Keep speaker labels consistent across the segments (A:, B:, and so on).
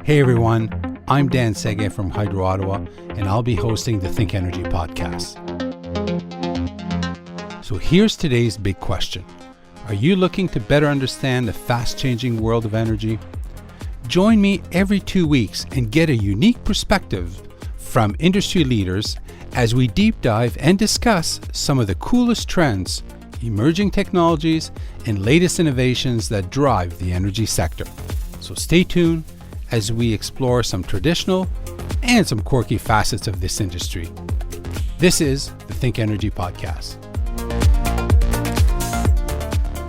A: Hey everyone, I'm Dan Sege from Hydro Ottawa, and I'll be hosting the ThinkEnergy podcast. So here's today's big question. Are you looking to better understand the fast-changing world of energy? Join me every 2 weeks and get a unique perspective from industry leaders as we deep dive and discuss some of the coolest trends, emerging technologies, and latest innovations that drive the energy sector. So stay tuned as we explore some traditional and some quirky facets of this industry. This is the ThinkEnergy podcast.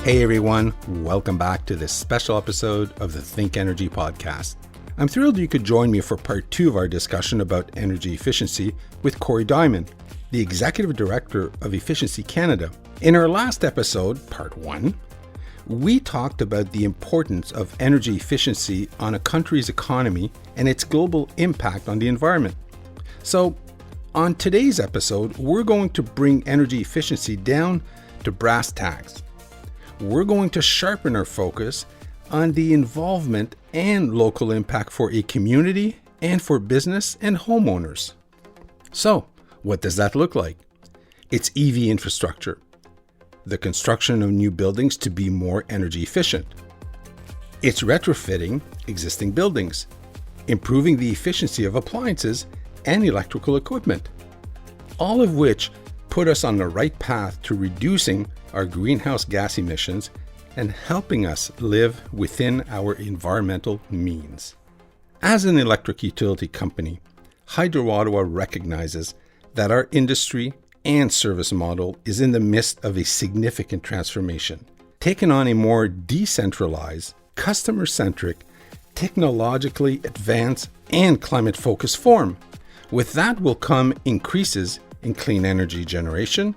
A: Hey everyone, welcome back to this special episode of the ThinkEnergy podcast. I'm thrilled you could join me for part 2 of our discussion about energy efficiency with Corey Diamond, the Executive Director of Efficiency Canada. In our last episode, part 1, we talked about the importance of energy efficiency on a country's economy and its global impact on the environment. So, on today's episode, we're going to bring energy efficiency down to brass tacks. We're going to sharpen our focus on the involvement and local impact for a community and for business and homeowners. So, what does that look like? It's EV infrastructure, the construction of new buildings to be more energy efficient. It's retrofitting existing buildings, improving the efficiency of appliances and electrical equipment, all of which put us on the right path to reducing our greenhouse gas emissions and helping us live within our environmental means. As an electric utility company, Hydro Ottawa recognizes that our industry and service model is in the midst of a significant transformation, taking on a more decentralized, customer-centric, technologically advanced, and climate-focused form. With that will come increases in clean energy generation,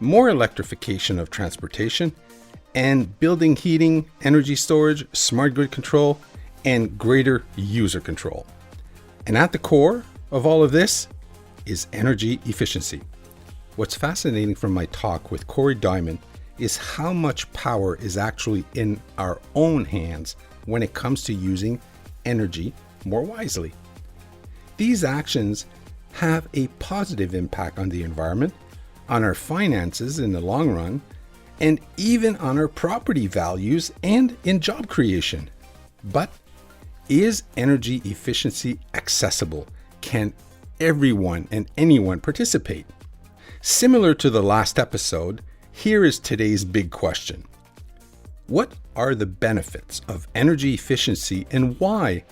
A: more electrification of transportation, and building heating, energy storage, smart grid control, and greater user control. And at the core of all of this is energy efficiency. What's fascinating from my talk with Corey Diamond is how much power is actually in our own hands when it comes to using energy more wisely. These actions have a positive impact on the environment, on our finances in the long run, and even on our property values and in job creation. But is energy efficiency accessible? Can everyone and anyone participate? Similar to the last episode, here is today's big question. What are the benefits of energy efficiency and why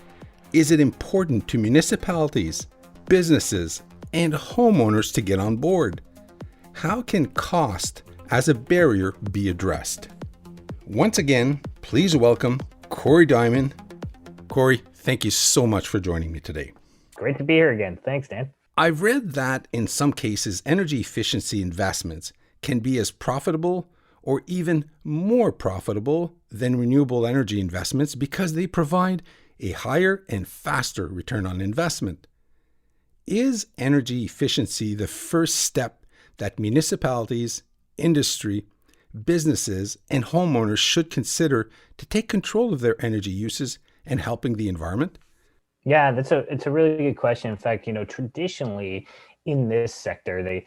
A: is it important to municipalities, businesses, and homeowners to get on board? How can cost as a barrier be addressed? Once again, please welcome Corey Diamond. Corey, thank you so much for joining me today.
B: Great to be here again. Thanks, Dan.
A: I've read that in some cases, energy efficiency investments can be as profitable or even more profitable than renewable energy investments because they provide a higher and faster return on investment. Is energy efficiency the first step that municipalities, industry, businesses, and homeowners should consider to take control of their energy uses and helping the environment?
B: Yeah, it's a really good question. In fact, traditionally in this sector, they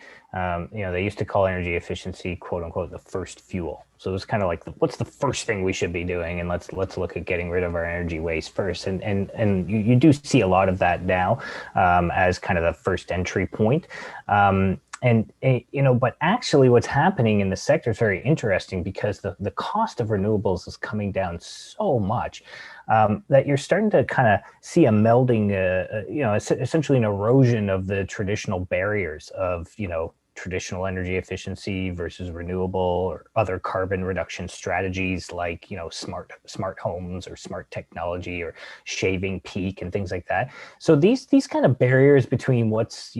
B: used to call energy efficiency, quote unquote, the first fuel. So it was kind of like, what's the first thing we should be doing? And let's look at getting rid of our energy waste first. And you do see a lot of that now as kind of the first entry point. But actually what's happening in the sector is very interesting because the cost of renewables is coming down so much that you're starting to kind of see a melding, essentially an erosion of the traditional barriers of, traditional energy efficiency versus renewable or other carbon reduction strategies like, smart homes or smart technology or shaving peak and things like that. So these kind of barriers between what's,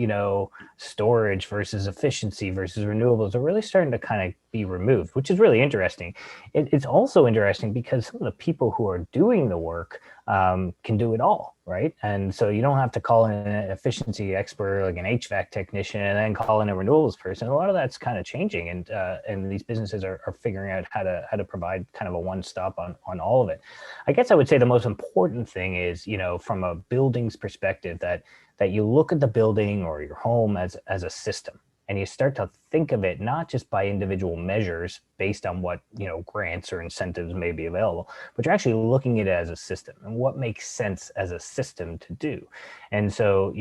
B: storage versus efficiency versus renewables are really starting to kind of be removed, which is really interesting. It's also interesting because some of the people who are doing the work can do it all. right? And so you don't have to call in an efficiency expert like an HVAC technician and then call in a renewables person. A lot of that's kind of changing, and these businesses are figuring out how to provide kind of a one stop on all of it. I guess I would say the most important thing is, from a buildings perspective, that you look at the building or your home as a system, and you start to think of it not just by individual measures based on what grants or incentives may be available, but you're actually looking at it as a system and what makes sense as a system to do. And so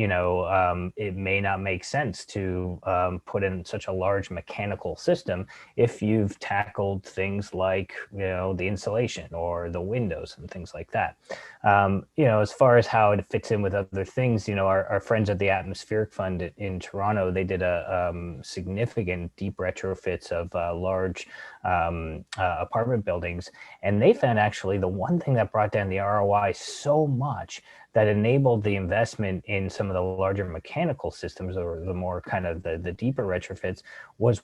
B: it may not make sense to put in such a large mechanical system if you've tackled things like the insulation or the windows and things like that. As far as how it fits in with other things, our friends at the Atmospheric Fund in Toronto, they did a significant deep retrofits of large apartment buildings. And they found actually the one thing that brought down the ROI so much that enabled the investment in some of the larger mechanical systems, or the more kind of the deeper retrofits, was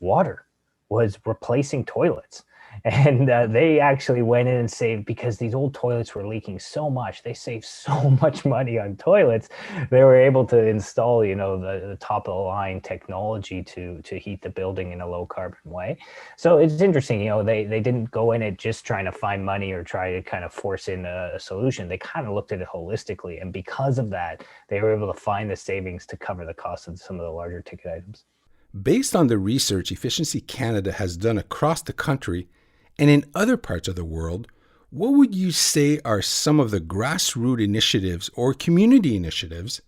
B: replacing toilets. And they actually went in and saved, because these old toilets were leaking so much. They saved so much money on toilets. They were able to install, the top of the line technology to heat the building in a low carbon way. So it's interesting, they didn't go in it just trying to find money or try to kind of force in a solution. They kind of looked at it holistically. And because of that, they were able to find the savings to cover the cost of some of the larger ticket items.
A: Based on the research Efficiency Canada has done across the country and in other parts of the world, what would you say are some of the grassroots initiatives or community initiatives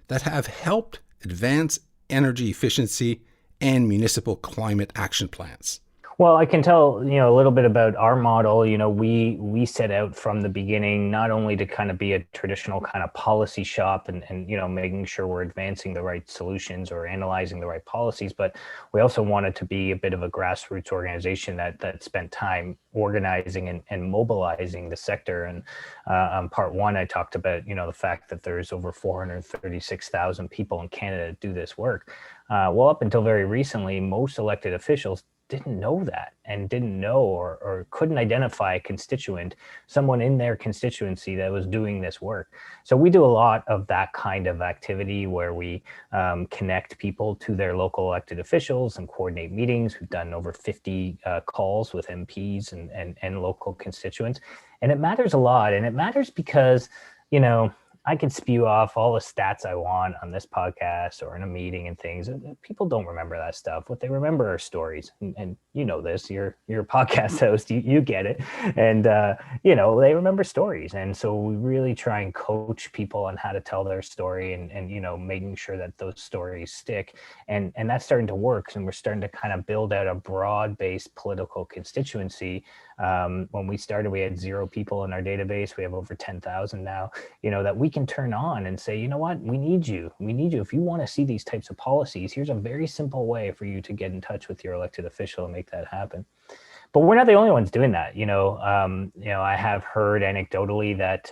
A: that have helped advance energy efficiency and municipal climate action plans?
B: Well, I can tell, a little bit about our model. We set out from the beginning, not only to kind of be a traditional kind of policy shop and making sure we're advancing the right solutions or analyzing the right policies, but we also wanted to be a bit of a grassroots organization that spent time organizing and mobilizing the sector. And on part one, I talked about, the fact that there's over 436,000 people in Canada that do this work. Well, up until very recently, most elected officials didn't know that, and didn't know or couldn't identify a constituent, someone in their constituency that was doing this work. So we do a lot of that kind of activity where we connect people to their local elected officials and coordinate meetings. We've done over 50 calls with MPs and local constituents. And it matters a lot. And it matters because, I can spew off all the stats I want on this podcast or in a meeting and things. People don't remember that stuff. What they remember are stories. And this, you're a podcast host, you get it. And, they remember stories. And so we really try and coach people on how to tell their story and making sure that those stories stick. And that's starting to work. And we're starting to kind of build out a broad-based political constituency. When we started, we had 0 people in our database. We have over 10,000 now, that we can turn on and say, what, we need you. If you want to see these types of policies, here's a very simple way for you to get in touch with your elected official and make that happen. But we're not the only ones doing that. I have heard anecdotally that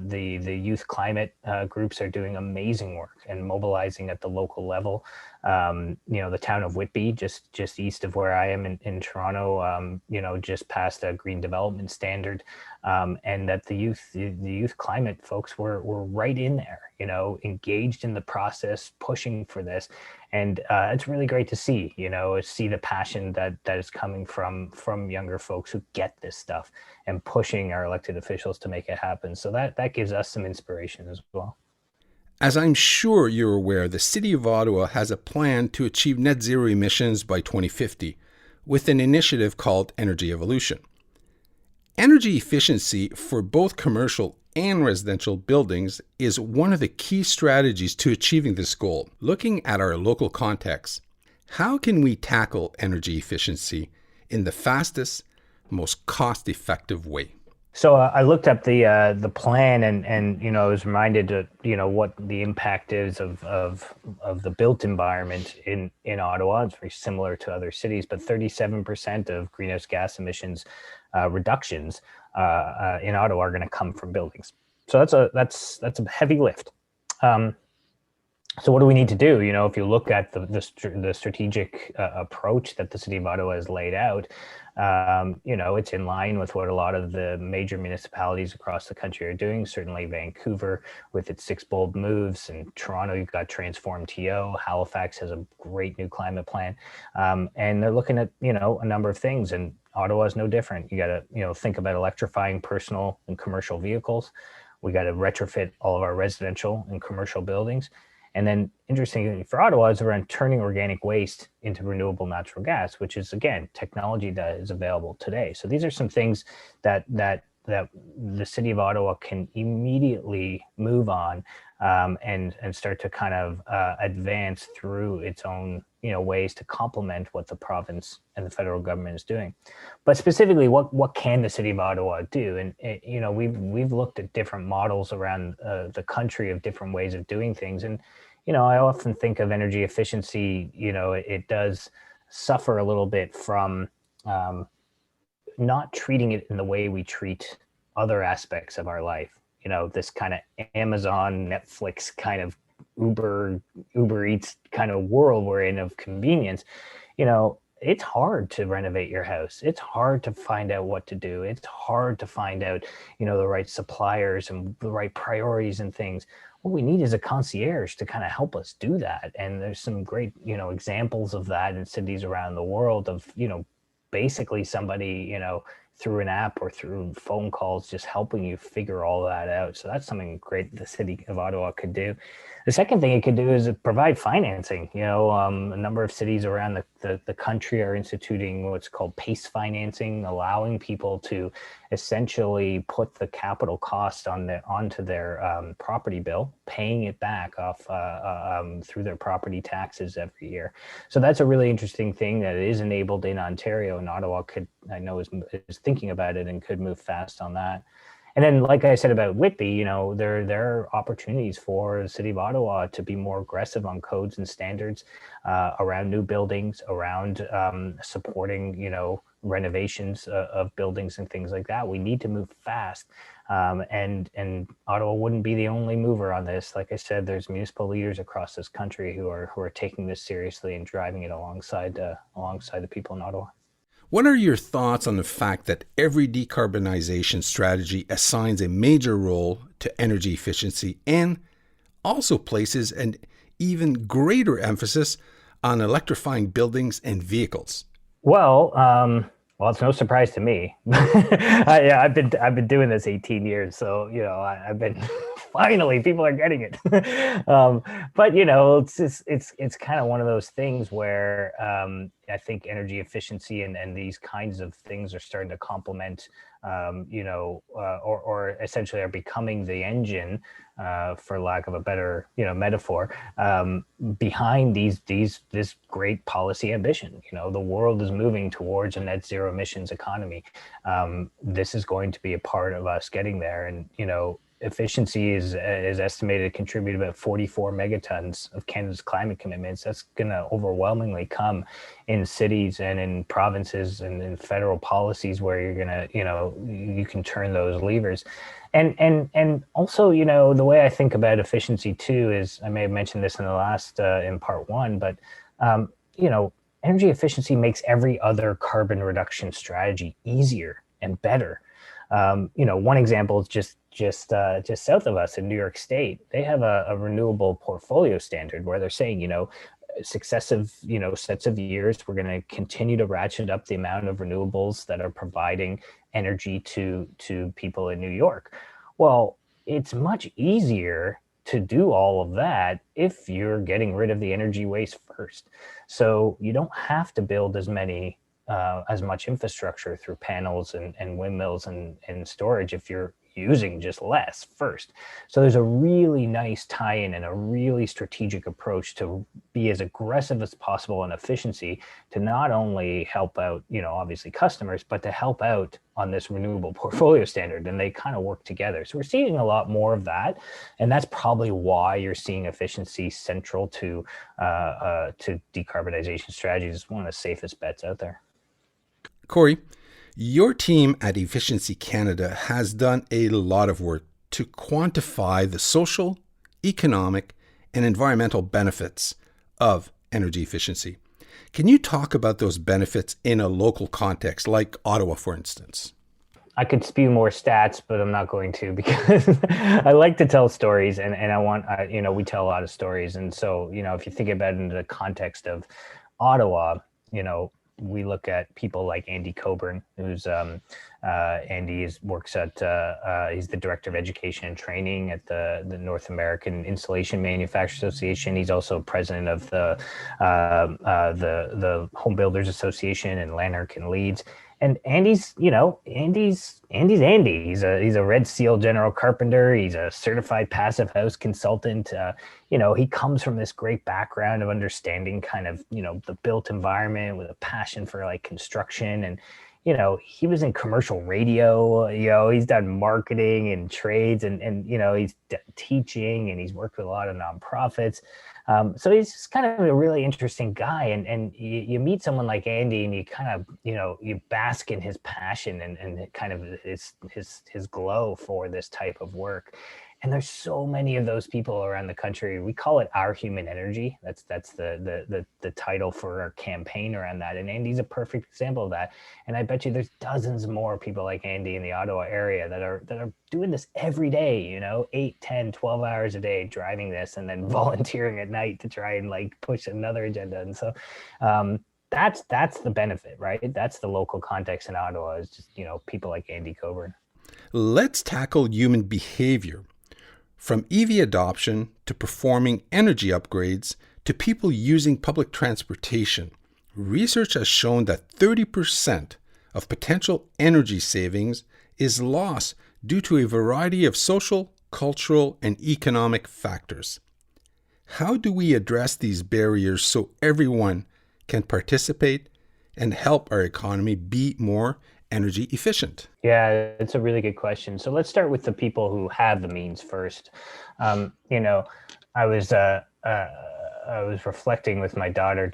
B: the youth climate groups are doing amazing work and mobilizing at the local level. The town of Whitby, just east of where I am in Toronto, just passed a green development standard, and that the youth climate folks were right in there, engaged in the process, pushing for this. And it's really great to see, see the passion that is coming from younger folks who get this stuff and pushing our elected officials to make it happen. So that gives us some inspiration as well.
A: As I'm sure you're aware, the City of Ottawa has a plan to achieve net zero emissions by 2050 with an initiative called Energy Evolution. Energy efficiency for both commercial and residential buildings is one of the key strategies to achieving this goal. Looking at our local context, how can we tackle energy efficiency in the fastest, most cost-effective way?
B: So I looked up the plan and I was reminded of what the impact is of the built environment in Ottawa. It's very similar to other cities, but 37% of greenhouse gas emissions reductions in Ottawa are going to come from buildings. So that's a heavy lift. So what do we need to do? If you look at the strategic approach that the city of Ottawa has laid out, it's in line with what a lot of the major municipalities across the country are doing. Certainly Vancouver with its 6 bold moves, and Toronto, you've got Transform TO. Halifax has a great new climate plan. And they're looking at, a number of things, and Ottawa is no different. You got to, think about electrifying personal and commercial vehicles. We got to retrofit all of our residential and commercial buildings. And then interestingly for Ottawa is around turning organic waste into renewable natural gas, which is, again, technology that is available today. So these are some things that the city of Ottawa can immediately move on, and start to kind of advance through its own ways to complement what the province and the federal government is doing. But specifically, what can the city of Ottawa do? And we've looked at different models around the country of different ways of doing things. And I often think of energy efficiency. It does suffer a little bit from not treating it in the way we treat other aspects of our life. This kind of Amazon, Netflix kind of Uber Eats kind of world we're in of convenience. It's hard to renovate your house. It's hard to find out what to do. It's hard to find out, the right suppliers and the right priorities and things. What we need is a concierge to kind of help us do that. And there's some great, examples of that in cities around the world of, basically somebody, through an app or through phone calls, just helping you figure all that out. So that's something great the city of Ottawa could do. The second thing it could do is provide financing. A number of cities around the country are instituting what's called PACE financing, allowing people to essentially put the capital cost onto their property bill, paying it back off through their property taxes every year. So that's a really interesting thing that is enabled in Ontario, and Ottawa is thinking about it and could move fast on that. And then, like I said about Whitby, there are opportunities for the city of Ottawa to be more aggressive on codes and standards around new buildings, around supporting, renovations of buildings and things like that. We need to move fast. And Ottawa wouldn't be the only mover on this. Like I said, there's municipal leaders across this country who are taking this seriously and driving it alongside the people in Ottawa.
A: What are your thoughts on the fact that every decarbonization strategy assigns a major role to energy efficiency and also places an even greater emphasis on electrifying buildings and vehicles?
B: Well, it's no surprise to me. I've been doing this 18 years, so I've been finally people are getting it. But it's kind of one of those things where I think energy efficiency and these kinds of things are starting to complement, or essentially are becoming the engine, for lack of a better metaphor, behind this great policy ambition. The world is moving towards a net zero emissions economy. This is going to be a part of us getting there, and efficiency is estimated to contribute about 44 megatons of Canada's climate commitments. That's going to overwhelmingly come in cities and in provinces and in federal policies where you're going to, you can turn those levers. And also, the way I think about efficiency too is, I may have mentioned this in the last, in part one, but, energy efficiency makes every other carbon reduction strategy easier and better. One example is just south of us in New York State. They have a renewable portfolio standard where they're saying, successive, sets of years, we're going to continue to ratchet up the amount of renewables that are providing energy to people in New York. Well, it's much easier to do all of that if you're getting rid of the energy waste first. So you don't have to build as much infrastructure through panels and windmills and storage if you're using just less first. So there's a really nice tie-in and a really strategic approach to be as aggressive as possible on efficiency to not only help out, obviously customers, but to help out on this renewable portfolio standard, and they kind of work together. So we're seeing a lot more of that, and that's probably why you're seeing efficiency central to decarbonization strategies. It's one of the safest bets out there.
A: Corey, your team at Efficiency Canada has done a lot of work to quantify the social, economic, and environmental benefits of energy efficiency. Can you talk about those benefits in a local context, like Ottawa, for instance?
B: I could spew more stats, but I'm not going to because I like to tell stories, and I want, we tell a lot of stories. And so, if you think about it in the context of Ottawa, we look at people like Andy Coburn, who's works at he's the director of education and training at the North American Insulation Manufacturers Association. He's also president of the Home Builders Association in Lanark and Leeds. And Andy's Andy. He's a Red Seal general carpenter. He's a certified passive house consultant. He comes from this great background of understanding kind of, the built environment with a passion for like construction. And, he was in commercial radio, he's done marketing and trades and he's teaching, and he's worked with a lot of nonprofits. So he's just kind of a really interesting guy. And you meet someone like Andy and you kind of, you bask in his passion and kind of his glow for this type of work. And there's so many of those people around the country. We call it Our Human Energy. That's the title for our campaign around that. And Andy's a perfect example of that. And I bet you there's dozens more people like Andy in the Ottawa area that are doing this every day, 8, 10, 12 hours a day, driving this and then volunteering at night to try and like push another agenda. And so that's the benefit, right? That's the local context in Ottawa, is just, people like Andy Coburn.
A: Let's tackle human behavior. From EV adoption to performing energy upgrades to people using public transportation, research has shown that 30% of potential energy savings is lost due to a variety of social, cultural, and economic factors. How do we address these barriers so everyone can participate and help our economy be more energy efficient?
B: Yeah, it's a really good question. So let's start with the people who have the means first. I was reflecting with my daughter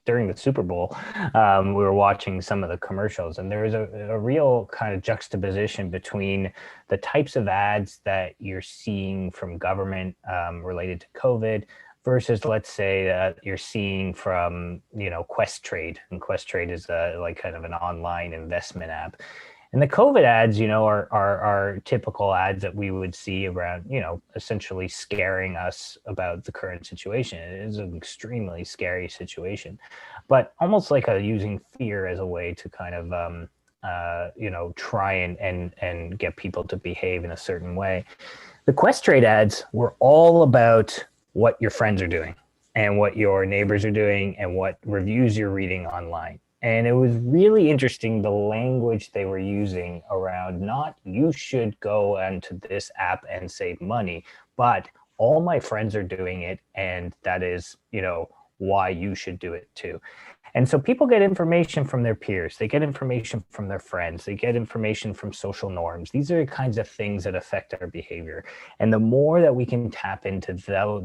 B: during the Super Bowl. We were watching some of the commercials, and there was a real kind of juxtaposition between the types of ads that you're seeing from government related to COVID versus, let's say, you're seeing from, Questrade. And Questrade is like kind of an online investment app. And the COVID ads, are typical ads that we would see around, essentially scaring us about the current situation. It is an extremely scary situation, but almost like using fear as a way to kind of, try and get people to behave in a certain way. The Questrade ads were all about what your friends are doing and what your neighbors are doing and what reviews you're reading online. And it was really interesting, the language they were using around not you should go onto this app and save money, but all my friends are doing it. And that is, why you should do it too. And so people get information from their peers. They get information from their friends. They get information from social norms. These are the kinds of things that affect our behavior. And the more that we can tap into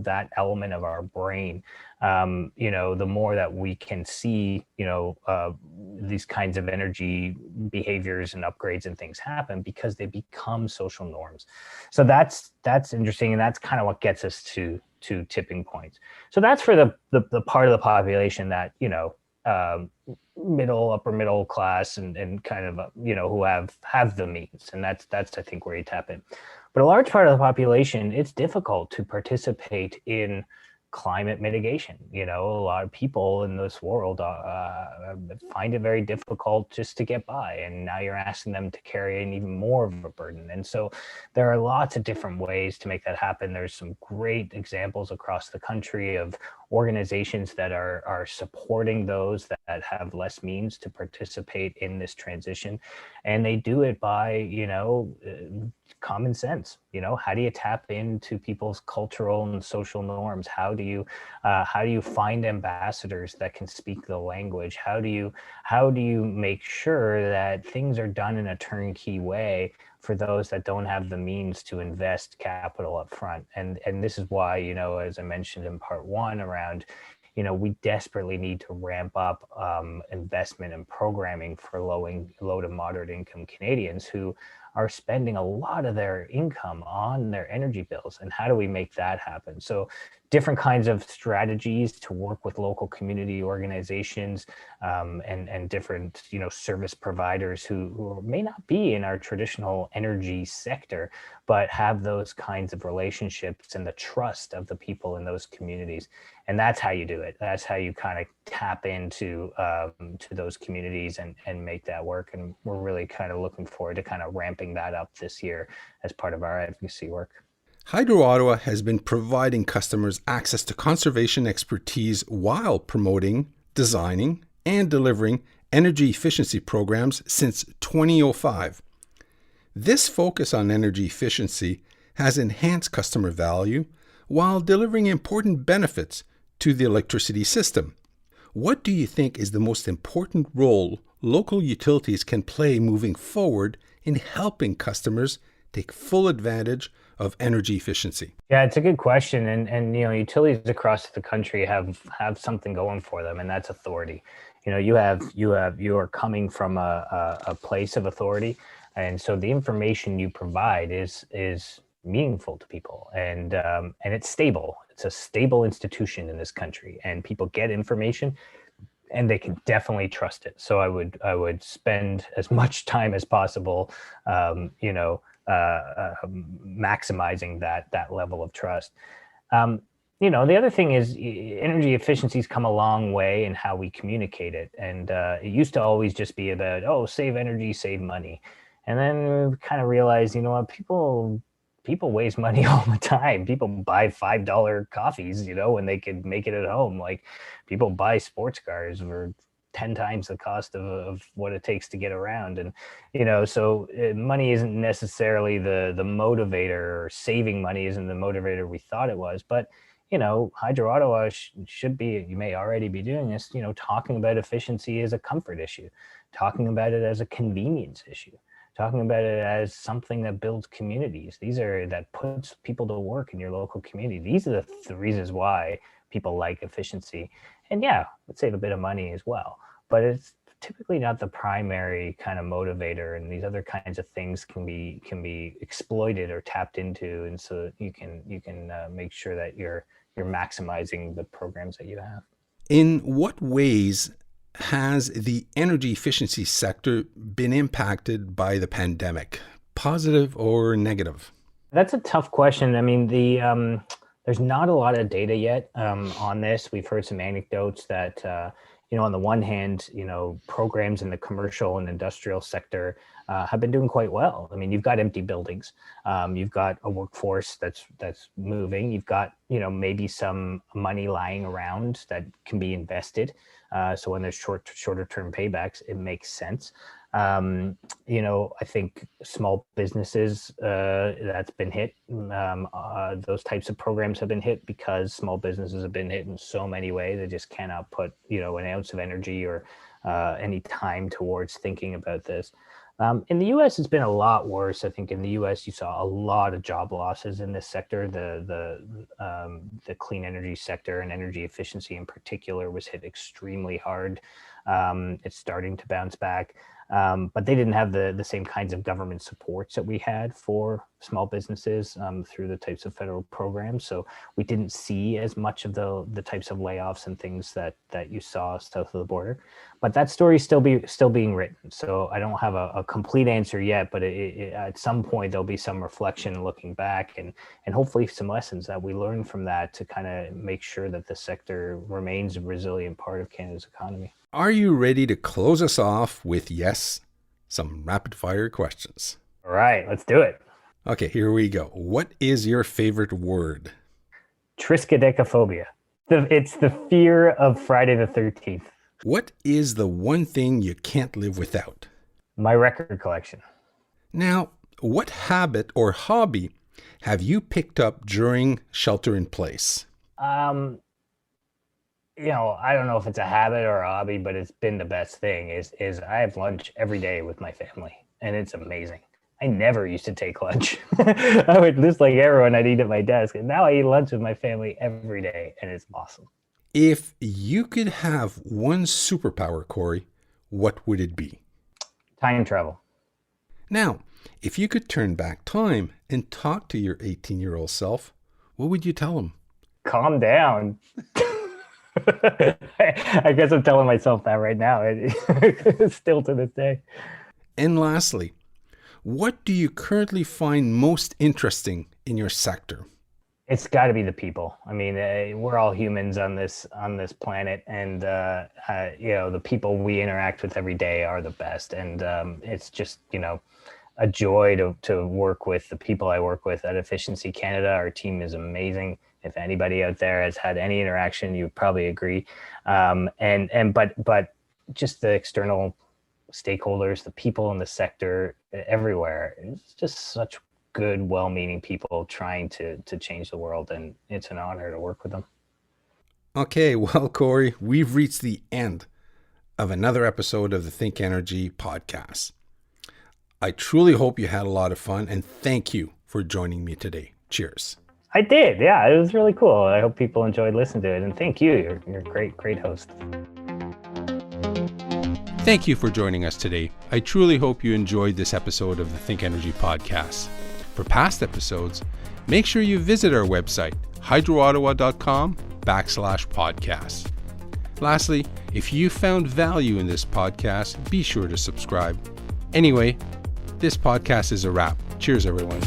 B: that element of our brain, the more that we can see, these kinds of energy behaviors and upgrades and things happen because they become social norms. So that's interesting. And that's kind of what gets us to tipping points. So that's for the part of the population that, upper middle class and kind of, who have the means. And that's I think where you tap in. But a large part of the population, it's difficult to participate in climate mitigation. A lot of people in this world find it very difficult just to get by. And now you're asking them to carry an even more of a burden. And so there are lots of different ways to make that happen. There's some great examples across the country of organizations that are supporting those that have less means to participate in this transition. And they do it by, common sense. How do you tap into people's cultural and social norms? How do you find ambassadors that can speak the language? How do you make sure that things are done in a turnkey way for those that don't have the means to invest capital up front? And this is why, as I mentioned in part one around, we desperately need to ramp up investment and programming for low to moderate income Canadians who are spending a lot of their income on their energy bills. And how do we make that happen? So different kinds of strategies to work with local community organizations, and different, service providers who may not be in our traditional energy sector, but have those kinds of relationships and the trust of the people in those communities. And that's how you do it. That's how you kind of tap into to those communities and make that work. And we're really kind of looking forward to kind of ramping that up this year as part of our advocacy work.
A: Hydro Ottawa has been providing customers access to conservation expertise while promoting, designing, and delivering energy efficiency programs since 2005. This focus on energy efficiency has enhanced customer value while delivering important benefits to the electricity system. What do you think is the most important role local utilities can play moving forward in helping customers take full advantage of energy efficiency?
B: Yeah, it's a good question. And utilities across the country have something going for them, and that's authority. You are coming from a place of authority. And so the information you provide is meaningful to people, and it's stable. It's a stable institution in this country, and people get information and they can definitely trust it. So I would spend as much time as possible, maximizing that level of trust. The other thing is energy efficiency's come a long way in how we communicate it. And it used to always just be about, save energy, save money. And then we kind of realized, people waste money all the time. People buy $5 coffees, when they could make it at home. Like, people buy sports cars for 10 times the cost of what it takes to get around. And, so money isn't necessarily the motivator, or saving money isn't the motivator we thought it was. But, Hydro Ottawa should be, you may already be doing this, talking about efficiency as a comfort issue, talking about it as a convenience issue, talking about it as something that builds communities. That puts people to work in your local community. These are the reasons why people like efficiency. And yeah, let's save a bit of money as well, but it's typically not the primary kind of motivator. And these other kinds of things can be exploited or tapped into. And so you can make sure that you're maximizing the programs that you have.
A: In what ways has the energy efficiency sector been impacted by the pandemic, positive or negative?
B: That's a tough question. I mean, there's not a lot of data yet on this. We've heard some anecdotes that, on the one hand, programs in the commercial and industrial sector have been doing quite well. I mean, you've got empty buildings, you've got a workforce that's moving, you've got, maybe some money lying around that can be invested. So when there's shorter term paybacks, it makes sense. I think small businesses, that's been hit. Those types of programs have been hit because small businesses have been hit in so many ways. They just cannot put, an ounce of energy or any time towards thinking about this. In the U.S., it's been a lot worse. I think in the U.S., you saw a lot of job losses in this sector. The clean energy sector and energy efficiency in particular was hit extremely hard. It's starting to bounce back. But they didn't have the same kinds of government supports that we had for small businesses through the types of federal programs. So we didn't see as much of the types of layoffs and things that you saw south of the border. But that story is still being written. So I don't have a complete answer yet, but at some point there'll be some reflection looking back and hopefully some lessons that we learn from that to kind of make sure that the sector remains a resilient part of Canada's economy.
A: Are you ready to close us off with, some rapid fire questions?
B: All right, let's do it.
A: Okay, here we go. What is your favorite word?
B: Triskaidekaphobia. It's the fear of Friday the 13th.
A: What is the one thing you can't live without?
B: My record collection.
A: Now, what habit or hobby have you picked up during shelter in place?
B: I don't know if it's a habit or a hobby, but it's been the best thing is I have lunch every day with my family, and it's amazing. I never used to take lunch. I would, just like everyone, I'd eat at my desk, and now I eat lunch with my family every day, and it's awesome.
A: If you could have one superpower, Corey, what would it be?
B: Time travel.
A: Now, If you could turn back time and talk to your 18-year-old self, what would you tell him?
B: Calm down. I guess I'm telling myself that right now. Still to this day.
A: And lastly, what do you currently find most interesting in your sector?
B: It's got to be the people. I mean, we're all humans on this planet, and the people we interact with every day are the best. And it's just a joy to work with the people I work with at Efficiency Canada. Our team is amazing. If anybody out there has had any interaction, you would probably agree. But just the external stakeholders, the people in the sector, everywhere, it's just such good, well-meaning people trying to change the world, and it's an honor to work with them.
A: Okay, well, Corey, we've reached the end of another episode of the ThinkEnergy podcast. I truly hope you had a lot of fun, and thank you for joining me today. Cheers.
B: I did. Yeah, it was really cool. I hope people enjoyed listening to it. And thank you. You're a great host.
A: Thank you for joining us today. I truly hope you enjoyed this episode of the ThinkEnergy podcast. For past episodes, make sure you visit our website, hydroottawa.com/podcast. Lastly, if you found value in this podcast, be sure to subscribe. Anyway, this podcast is a wrap. Cheers, everyone.